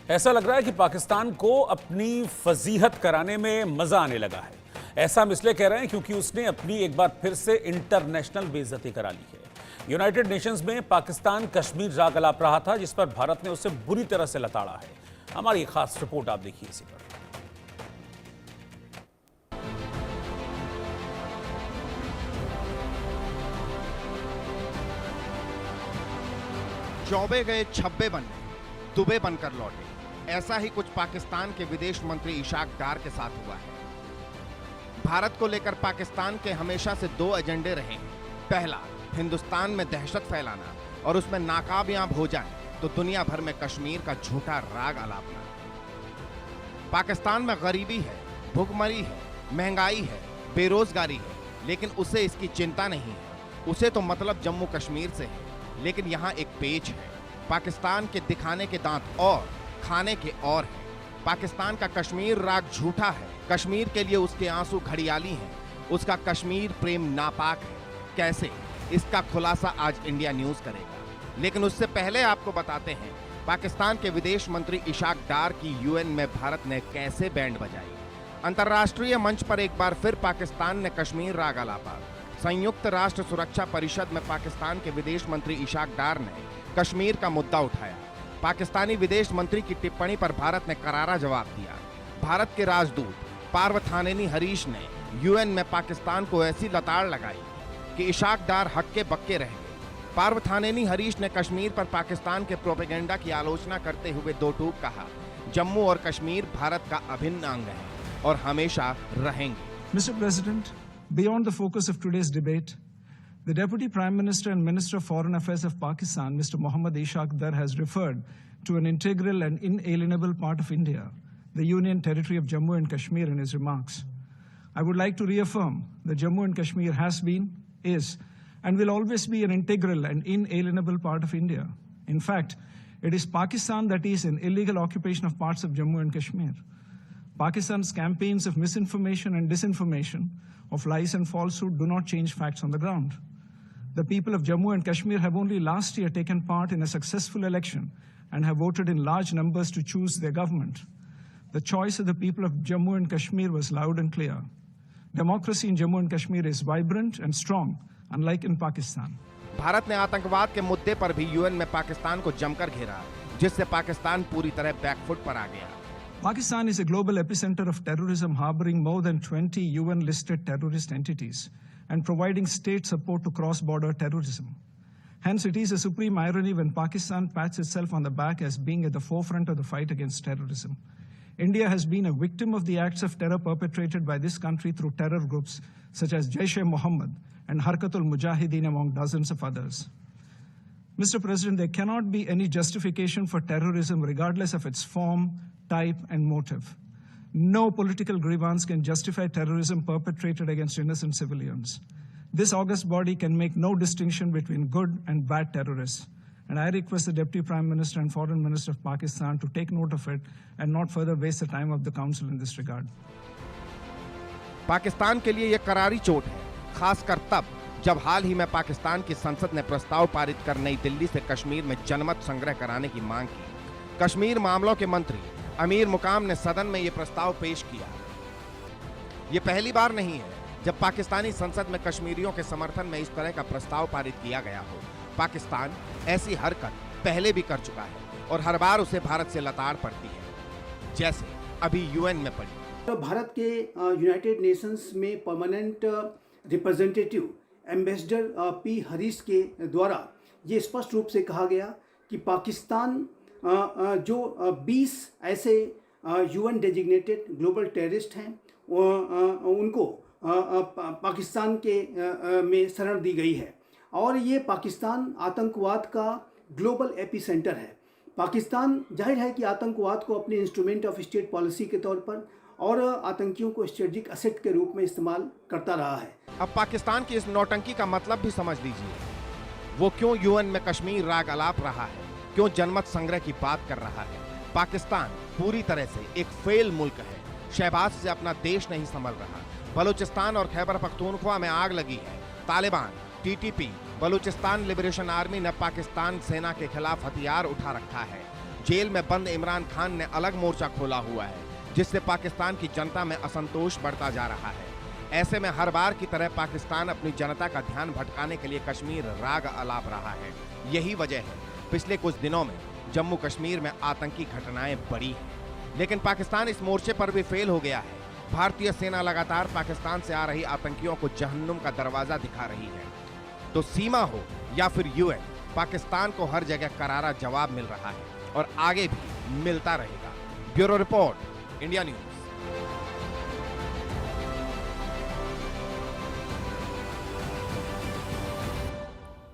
ऐसा लग रहा है कि पाकिस्तान को अपनी फजीहत कराने में मजा आने लगा है। ऐसा हम इसलिए कह रहे हैं क्योंकि उसने अपनी एक बार फिर से इंटरनेशनल बेइज्जती करा ली है। यूनाइटेड नेशंस में पाकिस्तान कश्मीर राग अलाप रहा था, जिस पर भारत ने उसे बुरी तरह से लताड़ा है। हमारी खास रिपोर्ट आप देखिए इसी पर। चौबे गए छब्बे बनने, दुबे बनकर लौटे। ऐसा ही कुछ पाकिस्तान के विदेश मंत्री इशाक डार के साथ हुआ है। भारत को लेकर पाकिस्तान के हमेशा से दो एजेंडे रहे हैं। पहला, हिंदुस्तान में दहशत फैलाना और उसमें नाकामयाब हो जाए तो दुनिया भर में कश्मीर का झूठा राग अलापना। पाकिस्तान में गरीबी है, भुखमरी है, महंगाई है, बेरोजगारी है, लेकिन उसे इसकी चिंता नहीं है। उसे तो मतलब जम्मू कश्मीर से है। लेकिन यहाँ एक पेच है। पाकिस्तान के दिखाने के दांत और खाने के और हैं। पाकिस्तान का कश्मीर राग झूठा है। कश्मीर के लिए उसके आंसू घड़ियाली हैं। उसका कश्मीर प्रेम नापाक है। कैसे? इसका खुलासा आज इंडिया न्यूज करेगा। लेकिन उससे पहले आपको बताते हैं पाकिस्तान के विदेश मंत्री इशाक डार की यूएन में भारत ने कैसे बैंड बजाई। अंतर्राष्ट्रीय मंच पर एक बार फिर पाकिस्तान ने कश्मीर राग अलापा। संयुक्त राष्ट्र सुरक्षा परिषद में पाकिस्तान के विदेश मंत्री इशाक डार ने कश्मीर का मुद्दा उठाया। पाकिस्तानी विदेश मंत्री की टिप्पणी पर भारत ने करारा जवाब दिया। भारत के राजदूत पार्वथानेनी हरीश ने यूएन में पाकिस्तान को ऐसी लताड़ लगाई कि इशाक डार हक्के बक्के रह गए। पार्वथानेनी हरीश ने कश्मीर पर पाकिस्तान के प्रोपेगेंडा की आलोचना करते हुए दो टूक कहा, जम्मू और कश्मीर भारत का अभिन्न अंग है और हमेशा रहेंगे। Mr. President, beyond the focus of today's debate, the Deputy Prime Minister and Minister of Foreign Affairs of Pakistan, Mr. Mohammad Ishaq Dar, has referred to an integral and inalienable part of India, the Union Territory of Jammu and Kashmir, in his remarks. I would like to reaffirm that Jammu and Kashmir has been, is, and will always be an integral and inalienable part of India. In fact, it is Pakistan that is in illegal occupation of parts of Jammu and Kashmir. Pakistan's campaigns of misinformation and disinformation, of lies and falsehood, do not change facts on the ground. The people of Jammu and Kashmir have only last year taken part in a successful election and have voted in large numbers to choose their government. The choice of the people of Jammu and Kashmir was loud and clear. Democracy in Jammu and Kashmir is vibrant and strong, unlike in Pakistan. Bharat ने आतंकवाद के मुद्दे पर भी UN में पाकिस्तान को जमकर घेरा, जिससे पाकिस्तान पूरी तरह बैकफुट पर आ गया। Pakistan is a global epicenter of terrorism, harboring more than 20 UN-listed terrorist entities and providing state support to cross-border terrorism. Hence, it is a supreme irony when Pakistan pats itself on the back as being at the forefront of the fight against terrorism. India has been a victim of the acts of terror perpetrated by this country through terror groups such as Jaish-e-Mohammed and Harkatul Mujahideen, among dozens of others. Mr. President, there cannot be any justification for terrorism regardless of its form, type, and motive. No political grievance can justify terrorism perpetrated against innocent civilians. This august body can make no distinction between good and bad terrorists. And I request the Deputy Prime Minister and Foreign Minister of Pakistan to take note of it and not further waste the time of the Council in this regard. Pakistan के लिए यह करारी चोट है, खासकर तब जब हाल ही में पाकिस्तान की संसद ने प्रस्ताव पारित कर नई दिल्ली से कश्मीर में जनमत संग्रह कराने की मांग की। कश्मीर मामलों के मंत्री अमीर मुकाम ने सदन में यह प्रस्ताव पेश किया। यह पहली बार नहीं है जब पाकिस्तानी संसद में कश्मीरियों के समर्थन में इस तरह का प्रस्ताव पारित किया गया हो। पाकिस्तान ऐसी हरकत पहले भी कर चुका है और हर बार उसे भारत से लताड़ पड़ती है, जैसे अभी यूएन में पड़ी। भारत के यूनाइटेड नेशंस में permanent representative ambassador P Harish के द्वारा ये स्पष्ट रूप से कहा गया कि पाकिस्तान जो 20 ऐसे यूएन डेजिग्नेटेड ग्लोबल टेररिस्ट हैं उनको पाकिस्तान के में शरण दी गई है और ये पाकिस्तान आतंकवाद का ग्लोबल एपिसेंटर है। पाकिस्तान जाहिर है कि आतंकवाद को अपने इंस्ट्रूमेंट ऑफ स्टेट पॉलिसी के तौर पर और आतंकियों को स्ट्रेटेजिक असेट के रूप में इस्तेमाल करता रहा है। अब पाकिस्तान की इस नौटंकी का मतलब भी समझ लीजिए। वो क्यों यूएन में कश्मीर राग अलाप रहा है, क्यों जनमत संग्रह की बात कर रहा है। पाकिस्तान पूरी तरह से एक फेल मुल्क है। शहबाज से अपना देश नहीं संभल रहा। बलूचिस्तान और खैबर पख्तूनख्वा में आग लगी है। Taliban, TTP, Balochistan liberation army ने पाकिस्तान सेना के खिलाफ हथियार उठा रखा है। जेल में बंद इमरान खान ने अलग मोर्चा खोला हुआ है, जिससे पाकिस्तान की जनता में असंतोष बढ़ता जा रहा है। ऐसे में हर बार की तरह पाकिस्तान अपनी जनता का ध्यान भटकाने के लिए कश्मीर राग अलाप रहा है। यही वजह है पिछले कुछ दिनों में जम्मू कश्मीर में आतंकी घटनाएं बढ़ी हैं। लेकिन पाकिस्तान इस मोर्चे पर भी फेल हो गया है। भारतीय सेना लगातार पाकिस्तान से आ रही आतंकियों को जहन्नुम का दरवाजा दिखा रही है। तो सीमा हो या फिर यूएन, पाकिस्तान को हर जगह करारा जवाब मिल रहा है और आगे भी मिलता रहेगा। Bureau report, India news.